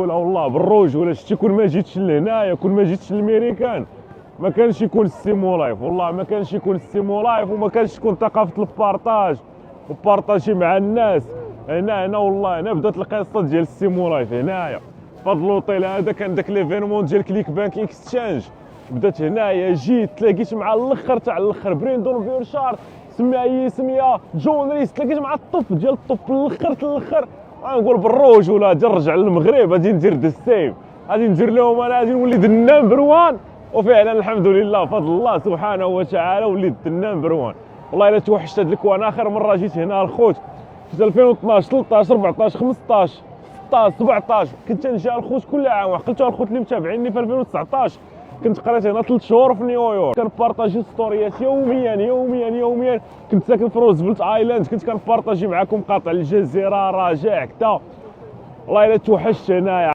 ولا والله بالروج ولا شتي كون ما جيتش لهنايا كون ما جيتش للميريكان ما كانش يكون السيمو لايف، والله ما كانش يكون السيمو لايف وما كانش تكون ثقافه البارطاج وبارطاجي مع الناس. هنا والله هنا بدات القصه ديال السيمو لايف هنايا فهاد لوطيل هذا. كان داك ليفينمون ديال كليك بانك اكستشينج بدات هنايا. جيت تلاقيت مع الاخر تاع الاخر بريندون بيرشارد سميها اي سميه جون ريس، تلاقيت مع الطوب ديال الطوب الاخر الاخر. غنقول بالروج ولا غادي نرجع للمغرب غادي ندير ذا سيم، غادي ندير لهم انا غادي نولي ذا نمبر وان. وفعلا الحمد لله بفضل الله سبحانه وتعالى وليت ذا نمبر وان. والله الا توحشت هاد الكوان. اخر مره جيت هنا الخوت في 2012 13 14 15 16 17 كنت نجي الخوت كل عام. عقلتوا الخوت اللي متابعيني في 2019 كنت قريت هنا 3 شهور في نيويورك. كنبارطاجي ستوريات يوميا يوميا يوميا. كنت ساكن في روزفلت ايلاند كنت كنبارطاجي معكم مقاطع الجزيره راجع كدا. والله الا توحشت هنايا.